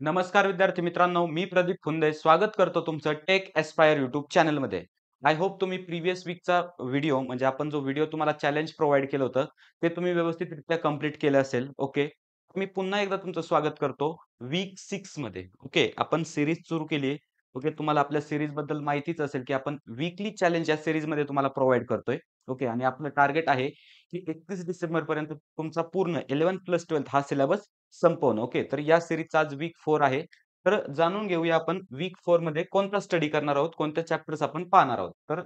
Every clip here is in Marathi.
नमस्कार विद्यार्थी मित्रांनो, मी प्रदीप फुंदे स्वागत करतो तुमचं टेक एस्पायर यूट्यूब चॅनलमध्ये. आय होप तुम्ही प्रिव्हियस वीकचा व्हिडिओ म्हणजे आपण जो व्हिडिओ तुम्हाला चॅलेंज प्रोव्हाईड केलं होतं, ते तुम्ही व्यवस्थितरित्या कंप्लीट केलं असेल. ओके. मी पुन्हा एकदा तुमचं स्वागत करतो वीक 6 मध्ये. ओके. आपण सीरीज सुरू केली आहे. ओके. तुम्हाला आपल्या सीरीजबद्दल माहितीच असेल, की आपण वीकली चॅलेंज या सीरीजमध्ये तुम्हाला प्रोव्हाईड करतोय. ओके. आणि आपलं टार्गेट आहे, की 31 डिसेंबरपर्यंत तुमचा पूर्ण 11+12 हा सिलेबस संपवणं. ओके. तर या सीरीजचा आज वीक 4 आहे. तर जाणून घेऊया आपण वीक 4 मध्ये कोणता स्टडी करणार आहोत, कोणते चॅप्टर्स आपण पाहणार आहोत. तर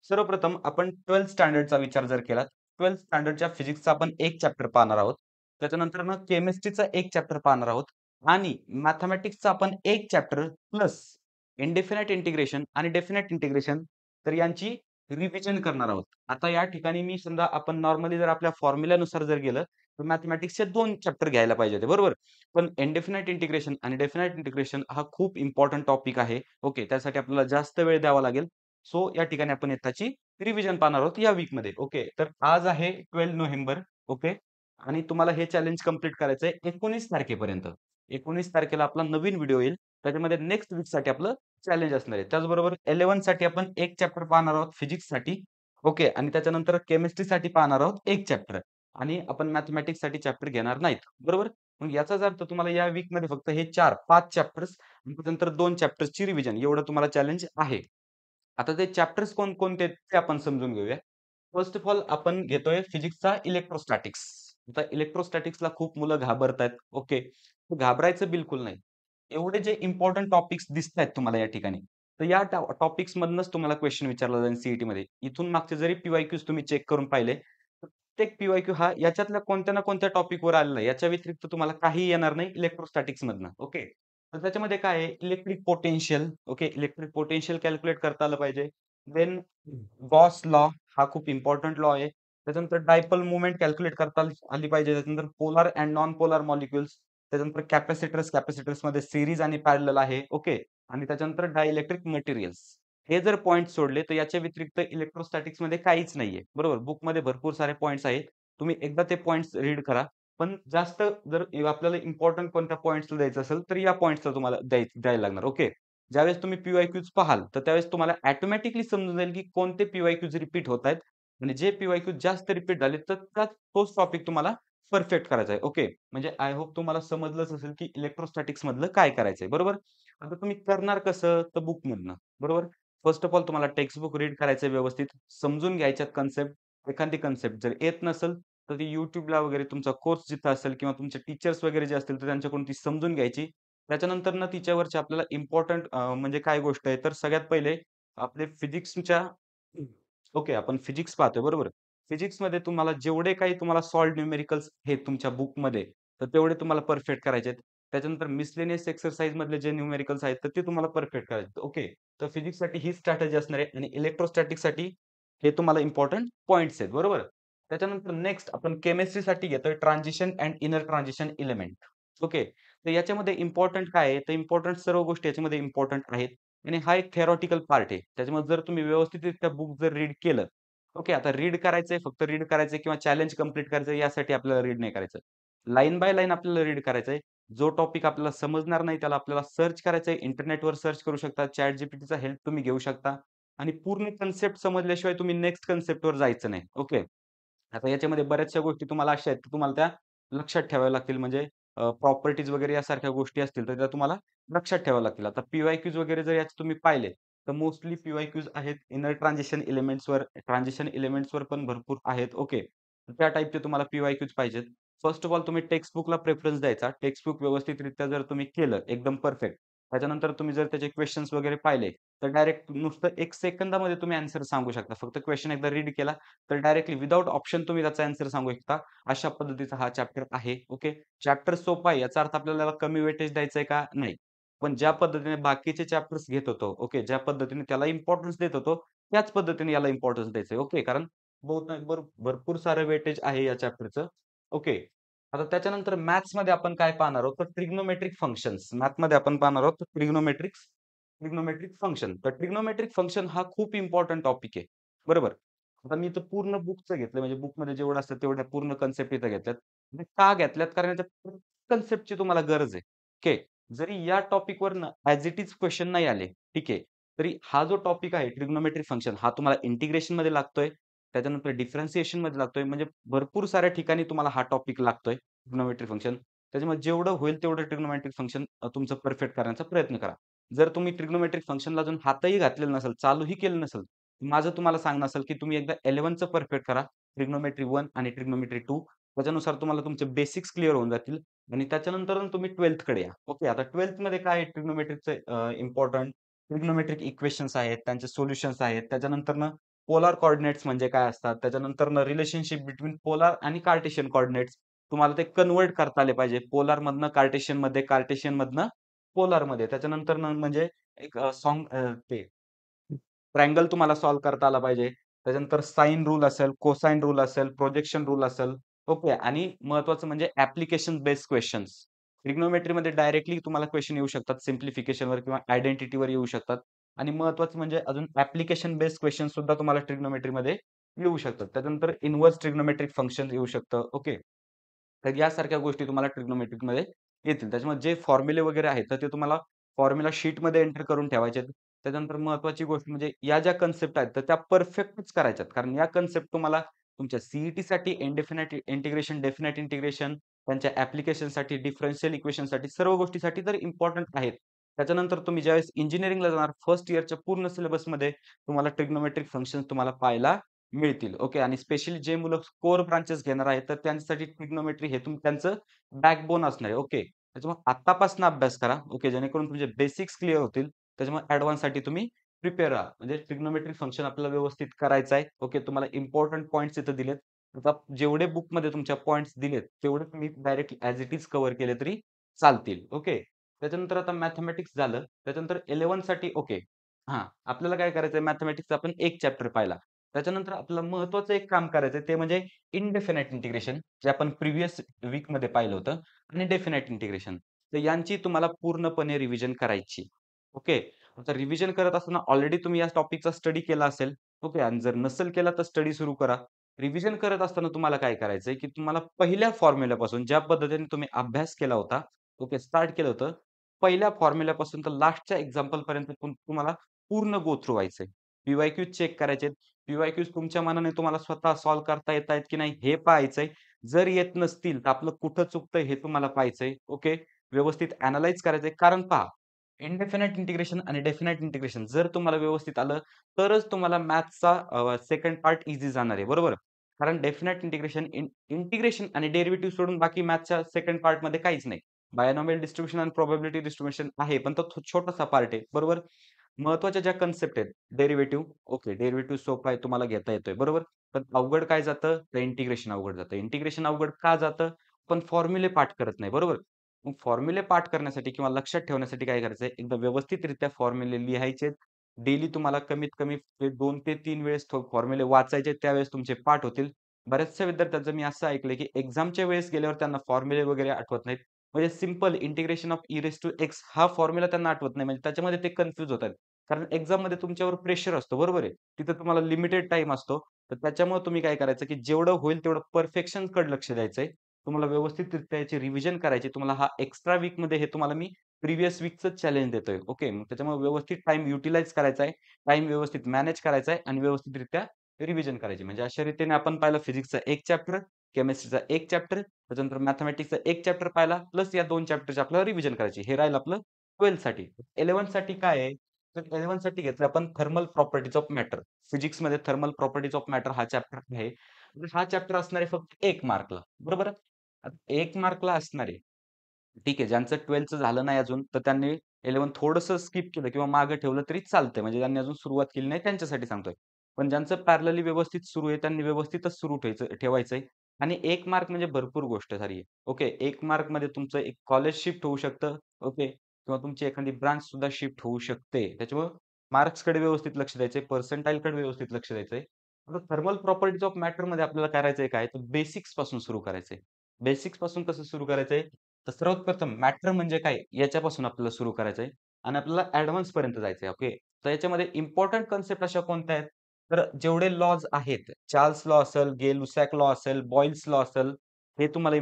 सर्वप्रथम आपण 12th स्टँडर्डचा विचार जर केला, 12th स्टँडर्डच्या फिजिक्सचा आपण एक चॅप्टर पाहणार आहोत. त्याच्यानंतर मग केमिस्ट्रीचा एक चॅप्टर पाहणार आहोत आणि मॅथेमॅटिक्सचा आपण एक चॅप्टर प्लस इंडेफिनाइट इंटिग्रेशन आणि डेफिनाइट इंटिग्रेशन तर यांची रिव्हिजन करणार आहोत. आता या ठिकाणी मी समजा आपण नॉर्मली जर आपल्या फॉर्म्युल्यानुसार जर गेलं, तर मॅथेमॅटिक्सचे 2 चॅप्टर घ्यायला पाहिजे होते, बरोबर? पण इनडेफिनाइट इंटिग्रेशन आणि डेफिनाइट इंटिग्रेशन हा खूप इम्पोर्टंट टॉपिक आहे. ओके. त्यासाठी आपल्याला जास्त वेळ द्यावा लागेल. सो या ठिकाणी आपण त्याची रिव्हिजन पाहणार आहोत या वीकमध्ये. ओके. तर आज आहे 12 नोव्हेंबर. ओके. आणि तुम्हाला हे चॅलेंज कंप्लीट करायचं आहे 19 तारखेपर्यंत. 19 तारखेला आपला नवीन व्हिडिओ येईल. त्याच्यामध्ये नेक्स्ट वीकसाठी आपलं चॅलेंज असणार आहे. त्याचबरोबर 11 साठी आपण एक चॅप्टर पाहणार आहोत फिजिक्ससाठी. ओके. आणि त्याच्यानंतर केमिस्ट्रीसाठी पाहणार आहोत एक चॅप्टर आणि आपण मॅथेमॅटिक्ससाठी चॅप्टर घेणार नाहीत. बरोबर? मग याचाच अर्थ तुम्हाला या वीकमध्ये फक्त हे 4-5 चॅप्टर्स आणि त्याच्यानंतर 2 चॅप्टर्सची रिव्हिजन एवढं तुम्हाला चॅलेंज आहे. आता ते चॅप्टर्स कोणकोणते आहेत ते आपण समजून घेऊया. फर्स्ट ऑफ ऑल आपण घेतोय फिजिक्सचा इलेक्ट्रोस्टॅटिक्स. आता इलेक्ट्रोस्टॅटिक्सला खूप मुलं घाबरतायत. ओके. घाबरायचं बिलकुल नाही. एवढे जे इम्पोर्टंट टॉपिक्स दिसतायत तुम्हाला या ठिकाणी, तर या टॉपिक्समधनंच तुम्हाला क्वेशन विचारला जाईल सीईटीमध्ये. इथून मागचे जरी पी-वाय-क्यूज तुम्ही चेक करून पाहिले, तर प्रत्येक पी-वाय-क्यू हा याच्यातल्या कोणत्या ना कोणत्या टॉपिकवर आलेला आहे. याच्या व्यतिरिक्त तुम्हाला काहीही येणार नाही इलेक्ट्रोस्टॅटिक्समधनं. ओके. तर त्याच्यामध्ये काय आहे electric potential. Okay. Electric potential calculate करता आलं पाहिजे. देन गॉस लॉ हा खूप इम्पोर्टंट लॉ आहे. त्याच्यानंतर डायपोल मोमेंट कॅल्क्युलेट करता आली पाहिजे. त्याच्यानंतर polar and non polar molecules. त्याच्यानंतर कॅपॅसिटर्समध्ये सीरीज आणि पॅरलल आहे. ओके. आणि त्याच्यानंतर डायइलेक्ट्रिक मटेरियल्स. हे जर पॉइंट सोडले, तर याच्या व्यतिरिक्त इलेक्ट्रोस्टॅटिक्समध्ये काहीच नाहीये. बरोबर. बुकमध्ये भरपूर सारे पॉइंट्स आहेत. तुम्ही एकदा ते पॉइंट्स रीड करा. पण जास्त जर आपल्याला इम्पोर्टंट कोणत्या पॉइंट्सला द्यायचं असेल, तर या पॉइंट्सला तुम्हाला द्यायला लागणार. ओके. ज्यावेळेस तुम्ही पी-वाय-क्यूज पाहाल, तर त्यावेळेस तुम्हाला ऑटोमॅटिकली समजून जाईल, की कोणते पी-वाय-क्यूज रिपीट होत आहेत आणि जे पी-वाय-क्यूज जास्त रिपीट झाले, तर तोच टॉपिक तुम्हाला परफेक्ट करायचा आहे. ओके. म्हणजे आय होप तुम्हाला समजलंच असेल, की इलेक्ट्रोस्टॅटिक्स मधलं काय करायचंय, बरोबर? आता तुम्ही करणार कसं? तर बुकमधनं, बरोबर? फर्स्ट ऑफ ऑल तुम्हाला टेक्स्ट बुक रीड करायचंय व्यवस्थित, समजून घ्यायच्यात कन्सेप्ट. एखादी कन्सेप्ट जर येत नसेल, तर ती YouTubeला वगैरे तुमचा कोर्स जिथं असेल किंवा तुमचे टीचर्स वगैरे जे असतील, तर त्यांच्याकडून ती समजून घ्यायची. त्याच्यानंतर ना तिच्यावरचे आपल्याला इम्पोर्टंट म्हणजे काय गोष्ट आहे, तर सगळ्यात पहिले आपले फिजिक्सच्या ओके, आपण फिजिक्स पाहतोय, बरोबर? फिजिक्समध्ये तुम्हाला जेवढे काही तुम्हाला सॉल्व्ड न्यूमेरिकल्स आहेत तुमच्या बुकमध्ये, तर तेवढे तुम्हाला परफेक्ट करायचे आहेत. त्याच्यानंतर मिसलेनियस एक्सरसाइज मधले जे न्यूमेरिकल्स आहेत, तर ते तुम्हाला परफेक्ट करायचे आहेत. ओके. तर फिजिक्ससाठी ही स्ट्रॅटेजी असणार आहे आणि इलेक्ट्रोस्टॅटिक्ससाठी हे तुम्हाला इम्पोर्टंट पॉइंट्स आहेत, बरोबर? त्याच्यानंतर नेक्स्ट आपण केमिस्ट्रीसाठी घेतोय transition and inner transition element. Okay. तर याच्यामध्ये इम्पोर्टंट काय आहे? तर इम्पोर्टंट सर्व गोष्टी याच्यामध्ये इम्पोर्टंट आहेत आणि हा एक थिअरॉटिकल पार्ट आहे. त्याच्यामुळे जर तुम्ही व्यवस्थितरित्या बुक जर रीड केलं, ओके. आता रीड करायचंय, फक्त रीड करायचंय किंवा चॅलेंज कंप्लीट करायचंय यासाठी आपल्याला रीड नाही करायचं. लाईन बाय लाईन आपल्याला रीड करायचंय. जो टॉपिक आपल्याला समजणार नाही त्याला आपल्याला सर्च करायचंय. इंटरनेटवर सर्च करू शकता. ChatGPTचा हेल्प तुम्ही घेऊ शकता आणि पूर्ण कन्सेप्ट समजल्याशिवाय तुम्ही नेक्स्ट कन्सेप्टवर जायचं नाही. ओके. आता याच्यामध्ये बऱ्याचशा गोष्टी तुम्हाला अशा आहेत, की तुम्हाला त्या लक्षात ठेवाव्या लागतील. म्हणजे प्रॉपर्टीज वगैरे यासारख्या गोष्टी असतील, तर त्या तुम्हाला लक्षात ठेवाव्या लागतील. आता पी-वाय-क्यूज वगैरे जर याचे तुम्ही पाहिले, तर मोस्टली पी-वाय-क्यूज आहेत इनर ट्रान्झिशन एलिमेंट्सवर पण भरपूर आहेत. ओके. त्या टाइपचे तुम्हाला पी-वाय-क्यूज पाहिजेत. फर्स्ट ऑफ ऑल तुम्ही टेक्स्ट बुकला प्रेफरन्स द्यायचा. टेक्स्ट बुक व्यवस्थितरित्या जर तुम्ही केलं एकदम परफेक्ट, त्याच्यानंतर तुम्ही जर त्याचे क्वेशन्स वगैरे पाहिले, तर डायरेक्ट नुसतं 1 सेकंदामध्ये तुम्ही आन्सर सांगू शकता. फक्त क्वेशन एकदा रीड केला, तर डायरेक्टली विथआऊट ऑप्शन तुम्ही त्याचा आन्सर सांगू शकता. अशा पद्धतीचा हा चॅप्टर आहे. ओके. चॅप्टर सोपा आहे याचा अर्थ आपल्याला त्याला कमी वेटेज द्यायचंय का? नाही. पण ज्या पद्धतीने बाकीचे चॅप्टर्स घेत होतो, ओके, ज्या पद्धतीने त्याला इम्पोर्टन्स देत होतो, त्याच पद्धतीने याला इम्पोर्टन्स द्यायचंय. ओके. कारण भरपूर सारं वेटेज आहे या चॅप्टरचं. ओके. आता त्याच्यानंतर मॅथ्समध्ये आपण काय पाहणार आहोत? तर ट्रिग्नोमेट्रिक फंक्शन्स. मॅथ्समध्ये आपण पाहणार आहोत ट्रिग्नोमेट्रिक फंक्शन. तर ट्रिग्नोमेट्रिक फंक्शन हा खूप इम्पोर्टंट टॉपिक आहे. बरोबर. आता मी इथं पूर्ण बुकचं घेतलं म्हणजे बुकमध्ये जेवढं असतं तेवढ्या पूर्ण कन्सेप्ट इथं घेतल्यात. म्हणजे का घेतल्यात? कारण याच्या कन्सेप्टची तुम्हाला गरज आहे. ओके. जरी या टॉपिकवरनं ॲज इट इज क्वेशन नाही आले, ठीक आहे. तरी हा जो टॉपिक आहे ट्रिग्नोमेट्रिक फंक्शन हा तुम्हाला इंटिग्रेशनमध्ये लागतोय, त्याच्यानंतर डिफरन्शिएशनमध्ये लागतोय, म्हणजे भरपूर साऱ्या ठिकाणी तुम्हाला हा टॉपिक लागतोय ट्रिग्नोमेट्रिक फंक्शन. त्याच्यामुळे जेवढं होईल तेवढं ट्रिग्नोमेट्रिक फंक्शन तुमचं परफेक्ट करण्याचा प्रयत्न करा. जर तुम्ही ट्रिग्नोमेट्रिक फंक्शनला अजून हातही घातलेला नसेल, चालूही केलं नसेल, माझं तुम्हाला सांगणं असेल, की तुम्ही एकदा 11चं परफेक्ट करा. ट्रिग्नोमेट्री 1 आणि ट्रिग्नोमेट्री 2 त्याच्यानुसार तुम्हाला तुमचे बेसिक्स क्लिअर होऊन जातील आणि त्याच्यानंतर तुम्ही 12th कडे या. ओके, आता 12th मध्ये काय आहे ट्रिग्नोमेट्रिकचं इम्पोर्टंट ट्रिग्नोमेट्रिक इक्वेशन्स आहेत, त्यांचे सोल्युशन्स आहेत. त्याच्यानंतरनं पोलार कोऑर्डिनेट्स म्हणजे काय असतात, त्याच्यानंतरनं रिलेशनशिप बिटवीन पोलार आणि कार्टेशियन कोऑर्डिनेट्स तुम्हाला ते कन्व्हर्ट करता आले पाहिजे. पोलारमधनं कार्टेशियनमध्ये, कार्टेशियनमधनं पोलारमध्ये. त्याच्यानंतरनं म्हणजे एक ते ट्रायंगल तुम्हाला सॉल्व्ह करता आला पाहिजे. त्याच्यानंतर साइन रूल असेल, कोसाइन रूल असेल, प्रोजेक्शन रूल असेल. ओके आणि महत्त्वाचं म्हणजे ॲप्लिकेशन बेस्ड क्वेशन्स. ट्रिग्नोमेट्रीमध्ये डायरेक्टली तुम्हाला क्वेशन येऊ शकतात. सिम्प्लिफिकेशनवर किंवा आयडेंटिटीवर येऊ शकतात. आणि महत्त्वाचं म्हणजे अजून ॲप्लिकेशन बेस्ड क्वेशन्स सुद्धा तुम्हाला ट्रिग्नोमेट्रीमध्ये येऊ शकतात. त्याच्यानंतर इन्व्हर्स ट्रिग्नोमेट्रिक फंक्शन येऊ शकतं. ओके. तर यासारख्या गोष्टी तुम्हाला ट्रिग्नोमेट्रिकमध्ये येतील. त्याच्यामुळे जे फॉर्म्युले वगैरे आहेत, तर ते तुम्हाला फॉर्म्युला शीटमध्ये एंटर करून ठेवायचे आहेत. त्याच्यानंतर महत्त्वाची गोष्ट म्हणजे या ज्या कन्सेप्ट आहेत, तर त्या परफेक्टच करायच्यात. कारण या कन्सेप्ट तुम्हाला तुमच्या सी-ई-टीसाठी इंडेफिनाइट इंटिग्रेशन, डेफिनाइट इंटिग्रेशन, त्यांच्या ॲप्लिकेशनसाठी, डिफरन्शियल इक्वेशनसाठी सर्व गोष्टीसाठी तर इम्पोर्टंट आहेत. त्याच्यानंतर तुम्ही ज्यावेळेस इंजिनिअरिंगला जाणार, फर्स्ट इयरच्या पूर्ण सिलेबसमध्ये तुम्हाला ट्रिग्नोमेट्रिक फंक्शन्स तुम्हाला पाहायला मिळतील. ओके आणि स्पेशली जे मुलं कोर ब्रांचेस घेणार आहेत, तर त्यांच्यासाठी ट्रिग्नोमेट्री हे त्यांचं बॅकबोन असणार आहे. ओके. त्याच्यामुळे आत्तापासून अभ्यास करा. ओके. जेणेकरून तुमचे बेसिक्स क्लिअर होतील. त्याच्यामुळे ॲडव्हान्ससाठी तुम्ही प्रिपेअर राहा. म्हणजे ट्रिग्नोमेट्रिक फंक्शन आपल्याला व्यवस्थित करायचं आहे. ओके. तुम्हाला इम्पोर्टंट पॉइंट्स इथं दिलेत. आता जेवढे बुकमध्ये तुमच्या पॉइंट्स दिलेत, तेवढे तुम्ही directly as it is cover केले तरी चालतील. ओके. त्याच्यानंतर आता मॅथेमॅटिक्स झालं. त्याच्यानंतर 11 साठी ओके. हां, आपल्याला काय करायचंय मॅथेमॅटिक्सचा आपण एक चॅप्टर पाहिला. त्याच्यानंतर आपल्याला महत्त्वाचं एक काम करायचंय ते म्हणजे इनडेफिनाइट इंटिग्रेशन जे आपण प्रिव्हियस वीकमध्ये पाहिलं होतं आणि डेफिनाइट इंटिग्रेशन. तर यांची तुम्हाला पूर्णपणे रिव्हिजन करायची. ओके. आता रिव्हिजन करत असताना ऑलरेडी तुम्ही या टॉपिकचा स्टडी केला असेल. ओके आणि जर नसेल केला तर स्टडी सुरू करा. रिव्हिजन करत असताना तुम्हाला काय करायचंय, की तुम्हाला पहिल्या फॉर्म्युल्यापासून ज्या पद्धतीने तुम्ही अभ्यास केला होता, ओके, स्टार्ट केलं होतं. पहिल्या फॉर्म्युल्यापासून तर लास्टच्या एक्झाम्पलपर्यंत तुम्हाला पूर्ण गो थ्रू व्हायचंय. पी-वाय-क्यूज चेक करायचे. पी-वाय-क्यूज तुमच्या मनाने तुम्हाला स्वतः सॉल्व्ह करता येतायत की नाही हे पाहायचंय. जर येत नसतील तर आपलं कुठं चुकतंय हे तुम्हाला पाहायचंय. ओके. व्यवस्थित अॅनलाईज करायचंय. कारण पहा, इनडेफिनाइट इंटिग्रेशन आणि डेफिनाइट इंटिग्रेशन जर तुम्हाला व्यवस्थित आलं, तरच तुम्हाला मॅथ्सचा सेकंड पार्ट ईझी जाणार आहे. बरोबर? कारण डेफिनाइट इंटिग्रेशन, इंटिग्रेशन आणि डेरिव्हेटिव्ह सोडून बाकी मॅथ्सच्या सेकंड पार्टमध्ये काहीच नाही. बायनॉमियल डिस्ट्रिब्युशन आणि प्रोबॅबिलिटी डिस्ट्रिब्युशन आहे, पण तो छोटासा पार्ट आहे. बरोबर? महत्त्वाच्या ज्या कन्सेप्ट आहेत, डेरिव्हेटिव्ह, ओके, डेरिव्हेटिव्ह सोपा आहे, तुम्हाला घेता येतोय, बरोबर. पण अवघड काय जातं? तर इंटिग्रेशन अवघड जातं. इंटिग्रेशन अवघड का जातं? पण फॉर्म्युले पाठ करत नाही, बरोबर. मग फॉर्म्युले पाठ करण्यासाठी किंवा लक्षात ठेवण्यासाठी काय करायचंय, एकदा व्यवस्थितरित्या फॉर्म्युले लिहायचेत. डेली तुम्हाला कमीत कमी 2 ते 3 वेळेस फॉर्म्युले वाचायचे, त्यावेळेस तुमचे पाठ होतील. बऱ्याचशा विद्यार्थ्यांचं मी असं ऐकलंय, की एक्झामच्या वेळेस गेल्यावर त्यांना फॉर्म्युले वगैरे आठवत नाहीत. म्हणजे simple integration of e raise to x हा फॉर्म्युला त्यांना आठवत नाही. म्हणजे त्याच्यामध्ये ते कन्फ्यूज होतात. कारण एक्झाममध्ये तुमच्यावर प्रेशर असतो, बरोबर आहे. तिथं तुम्हाला लिमिटेड टाईम असतो. तर त्याच्यामुळे तुम्ही काय करायचं, की जेवढं होईल तेवढं परफेक्शनकडे लक्ष द्यायचंय. तुम्हाला व्यवस्थितरित्या याची रिव्हिजन करायची. तुम्हाला हा एक्स्ट्रा वीकमध्ये हे तुम्हाला मी प्रिव्हियस वीकचं चॅलेंज देतोय. ओके. मग त्याच्यामुळे व्यवस्थित टाईम युटिलाइज करायचा आहे. टाईम व्यवस्थित मॅनेज करायचा आहे आणि व्यवस्थितरित्या रिव्हिजन करायची. म्हणजे अशा रीतीने आपण पाहिलं फिजिक्सचा एक चॅप्टर, केमिस्ट्रीचा एक चॅप्टर, त्याच्यानंतर मॅथेमॅटिक्सचा एक चॅप्टर पाहिला, प्लस या 2 चॅप्टरची आपल्याला रिव्हिजन करायची. हे राहील आपलं 12th साठी. 11th साठी काय आहे? तर 11th साठी घेतलं आपण थर्मल प्रॉपर्टीज ऑफ मॅटर. फिजिक्समध्ये थर्मल प्रॉपर्टीज ऑफ मॅटर हा चॅप्टर आहे. तर हा चॅप्टर असणार आहे फक्त 1 मार्कला. बरोबर? आता 1 मार्कला असणार आहे. ठीक आहे. ज्यांचं 12th झालं नाही अजून, तर त्यांनी 11 थोडंसं स्किप केलं किंवा मागे ठेवलं तरी चालतंय. म्हणजे ज्यांनी अजून सुरुवात केली नाही त्यांच्यासाठी सांगतोय. पण ज्यांचं पॅरलली व्यवस्थित सुरू आहे, त्यांनी व्यवस्थितच सुरू ठेवायचंय. आणि 1 मार्क म्हणजे भरपूर गोष्ट झाली आहे. ओके. 1 मार्कमध्ये तुमचं एक कॉलेज शिफ्ट होऊ शकतं. ओके. किंवा तुमची एखादी ब्रांच सुद्धा शिफ्ट होऊ शकते. त्याच्यामुळं मार्क्सकडे व्यवस्थित लक्ष द्यायचंय, पर्सेंटाइलकडे व्यवस्थित लक्ष द्यायचंय. आता थर्मल प्रॉपर्टीज ऑफ मॅटरमध्ये आपल्याला करायचंय काय? तर बेसिक्सपासून सुरू करायचंय. बेसिक्सपासून कसं सुरू करायचंय? तर सर्वात प्रथम मॅटर म्हणजे काय? याच्यापासून आपल्याला सुरू करायचंय आणि आपल्याला ॲडव्हान्स पर्यंत जायचंय. ओके. तर याच्यामध्ये इम्पोर्टंट कन्सेप्ट अशा कोणत्या आहेत? तर जेवढे लॉज आहेत, चार्ल्स लॉ असेल, गे-लुसॅक लॉ असेल, बॉयल्स लॉ असेल, हे तुम्हाला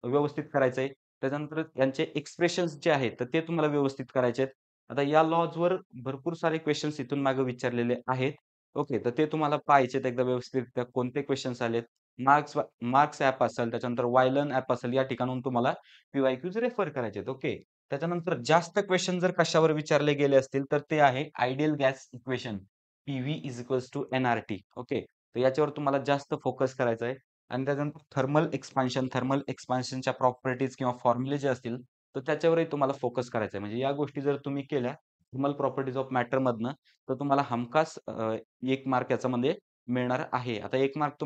व्यवस्थित करायचंय. त्याच्यानंतर यांचे एक्सप्रेशन्स जे आहेत, तर ते तुम्हाला व्यवस्थित करायचे आहेत. आता या लॉजवर भरपूर सारे क्वेशन्स इथून मागे विचारलेले आहेत. ओके, तर ते तुम्हाला पाहायचेत एकदा व्यवस्थितरित्या कोणते क्वेशन्स आलेत. मार्क्स ॲप असेल, त्याच्यानंतर वायलन ॲप असेल, या ठिकाणाहून तुम्हाला पी-वाय-क्यूज रेफर करायचे आहेत. ओके. त्याच्यानंतर जास्त क्वेशन जर कशावर विचारले गेले असतील, तर ते आहे ideal gas equation. PV is equals to NRT. Okay. तर याच्यावर तुम्हाला जास्त फोकस करायचा आहे आणि त्याच्यानंतर थर्मल एक्सपान्शनच्या प्रॉपर्टीज किंवा फॉर्म्युले जे असतील, तर त्याच्यावरही तुम्हाला फोकस करायचा आहे. म्हणजे या गोष्टी जर तुम्ही केल्या थर्मल प्रॉपर्टीज ऑफ मॅटरमधनं, तर तुम्हाला हमखास 1 मार्क याच्यामध्ये मिळणार आहे. आता 1 मार्क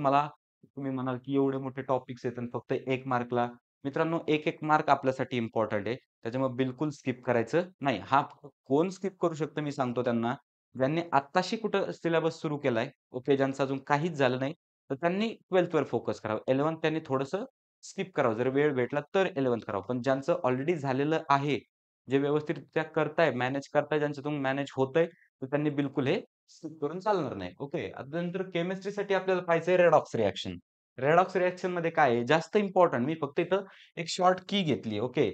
तुम्ही म्हणाल, की एवढे मोठे टॉपिक्स आहेत आणि फक्त 1 मार्कला मित्रांनो 1-1 मार्क आपल्यासाठी इम्पोर्टंट आहे. त्याच्यामुळे बिलकुल स्किप करायचं नाही. हां, कोण स्किप करू शकतं मी सांगतो त्यांना, ज्यांनी आत्ताशी कुठं सिलेबस सुरू केलाय, ओके, ज्यांचं अजून काहीच झालं नाही, तर त्यांनी 12th वर फोकस करावं. 11th त्यांनी थोडंसं स्किप करावं. जर वेळ भेटला तर 11th करावं. पण ज्यांचं ऑलरेडी झालेलं आहे, जे व्यवस्थितरित्या करताय, मॅनेज करताय, ज्यांच्यातून मॅनेज होतंय, तर त्यांनी बिलकुल हे स्किप करून चालणार नाही. ओके. आता नंतर केमिस्ट्रीसाठी आपल्याला पाहायचंय रेडॉक्स रिएक्शन. रेडॉक्स रिएक्शनमध्ये काय आहे, जास्त इम्पोर्टंट मी फक्त इथं एक शॉर्ट की घेतली ओके.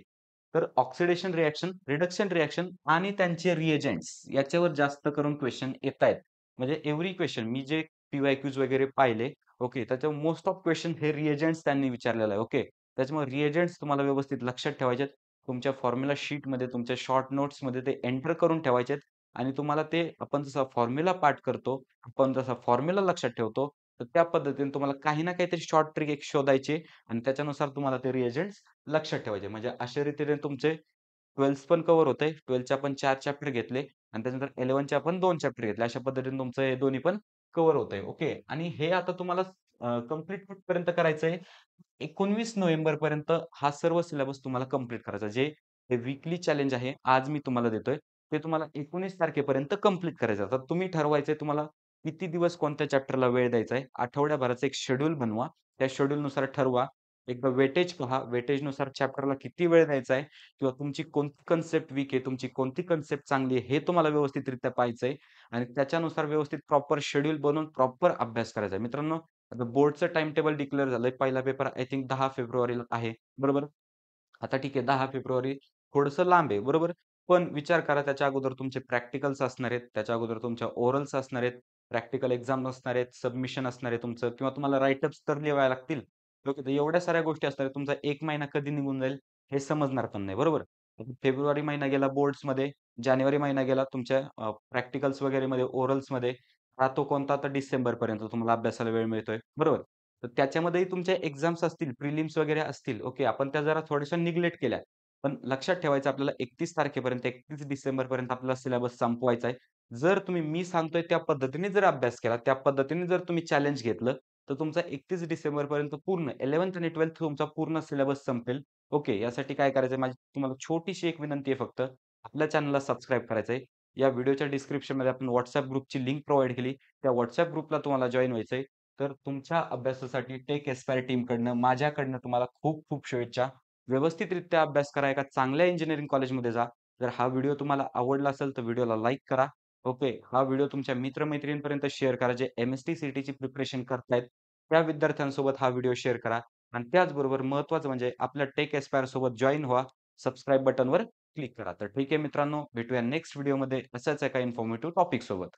तर ऑक्सिडेशन रिएक्शन, रिडक्शन रिएक्शन आणि त्यांचे रिएजंट्स याच्यावर जास्त करून क्वेशन येतायत. म्हणजे एव्हरी क्वेशन मी जे पी-वाय-क्यूज वगैरे पाहिले, ओके, त्याच्यावर मोस्ट ऑफ क्वेशन हे रिएजंट्स त्यांनी विचारलेलं आहे. ओके. त्याच्यामुळे रिएजंट्स तुम्हाला व्यवस्थित लक्षात ठेवायचे आहेत. तुमच्या फॉर्म्युला शीटमध्ये, तुमच्या शॉर्ट नोट्समध्ये ते एंटर करून ठेवायचे आहेत आणि तुम्हाला ते आपण जसा फॉर्म्युला पाठ करतो, आपण जसा फॉर्म्युला लक्षात ठेवतो, तर त्या पद्धतीने तुम्हाला काही ना काहीतरी शॉर्ट ट्रिक एक शोधायची आणि त्याच्यानुसार तुम्हाला ते रिएजंट्स लक्षात ठेवायचे. म्हणजे अशा रीतीने तुमचे 12th पण कव्हर होतंय. 12thचे आपण 4 चॅप्टर घेतले आणि त्याच्यानंतर 11चे आपण 2 चॅप्टर घेतले. अशा पद्धतीने तुमचं हे दोन्ही पण कव्हर होतंय. ओके. आणि हे आता तुम्हाला कंप्लीट कुठपर्यंत करायचंय? 19 नोव्हेंबरपर्यंत हा सर्व सिलेबस तुम्हाला कंप्लीट करायचा. जे हे वीकली चॅलेंज आहे, आज मी तुम्हाला देतोय. ते तुम्हाला 19 तारखेपर्यंत कंप्लीट करायचं. आता तुम्ही ठरवायचंय तुम्हाला किती दिवस कोणत्या चॅप्टरला वेळ द्यायचा आहे. आठवड्याभराचं एक शेड्यूल बनवा. त्या शेड्यूलनुसार ठरवा. एकदा वेटेज पहा. वेटेजनुसार चॅप्टरला किती वेळ द्यायचा आहे किंवा तुमची कोणती कन्सेप्ट वीक आहे, तुमची कोणती कन्सेप्ट चांगली आहे, हे तुम्हाला व्यवस्थितरित्या पाहायचंय आणि त्याच्यानुसार व्यवस्थित प्रॉपर शेड्यूल बनवून प्रॉपर अभ्यास करायचा आहे. मित्रांनो, आता बोर्डचं टाईम टेबल डिक्लेअर झालंय. पहिला पेपर आय थिंक 10 फेब्रुवारीला आहे. बरोबर? आता ठीक आहे 10 फेब्रुवारी थोडंसं लांब आहे, बरोबर? पण विचार करा त्याच्या अगोदर तुमचे प्रॅक्टिकल्स असणार आहेत. त्याच्या अगोदर तुमच्या ओरल्स असणार आहेत. प्रॅक्टिकल एक्झाम असणार आहेत. सबमिशन असणार आहे तुमचं किंवा तुम्हाला राइटअप्स तर लिहावे लागतील. ओके. तर एवढ्या साऱ्या गोष्टी असणार आहेत. तुमचा 1 महिना कधी निघून जाईल हे समजणार पण नाही, बरोबर? फेब्रुवारी महिना गेला बोर्ड्समध्ये, जानेवारी महिना गेला तुमच्या प्रॅक्टिकल्स वगैरेमध्ये, ओरल्समध्ये. हा तो कोणता आता डिसेंबरपर्यंत तुम्हाला अभ्यासाला वेळ मिळतोय, बरोबर? तर त्याच्यामध्येही तुमच्या एक्झाम्स असतील, प्रिलिम्स वगैरे असतील. ओके. आपण त्या जरा थोड्याशा निग्लेक्ट केल्या. पण लक्षात ठेवायचं आपल्याला 31 तारखेपर्यंत, 31 डिसेंबरपर्यंत आपल्याला सिलेबस संपवायचा आहे. जर तुम्ही मी सांगतोय त्या पद्धतीने जर अभ्यास केला, त्या पद्धतीने जर तुम्ही चॅलेंज घेतलं, तर तुमचा 31 डिसेंबरपर्यंत पूर्ण 11th आणि 12th तुमचा पूर्ण सिलेबस संपेल. ओके. यासाठी काय करायचंय माझी तुम्हाला छोटीशी एक विनंती आहे फक्त. आपल्या चॅनलला सबस्क्राईब करायचंय. या व्हिडिओच्या डिस्क्रिप्शनमध्ये आपण WhatsApp ग्रुपची लिंक प्रोव्हाईड केली. त्या WhatsApp ग्रुपला तुम्हाला जॉइन व्हायचंय. तर तुमच्या अभ्यासासाठी टेक एस्पायर टीमकडनं, माझ्याकडनं तुम्हाला खूप खूप शुभेच्छा. व्यवस्थितरित्या अभ्यास करा. एका चांगल्या इंजिनिअरिंग कॉलेजमध्ये जा. जर हा व्हिडिओ तुम्हाला आवडला असेल, तर व्हिडिओला लाईक करा. ओके. हा व्हिडिओ तुमच्या मित्र-मैत्रिणींपर्यंत शेअर करा. जे एम-एस-टी सी-ई-टीची प्रिपरेशन करतायत, त्या विद्यार्थ्यांसोबत हा व्हिडिओ शेअर करा. आणि त्याचबरोबर महत्त्वाचं म्हणजे आपल्या टेक एस्पायर सोबत जॉइन व्हा. सबस्क्राईब बटनवर क्लिक करा. तर ठीक आहे मित्रांनो, भेटूया नेक्स्ट व्हिडिओमध्ये अशाच एका इन्फॉर्मेटिव्ह टॉपिक सोबत.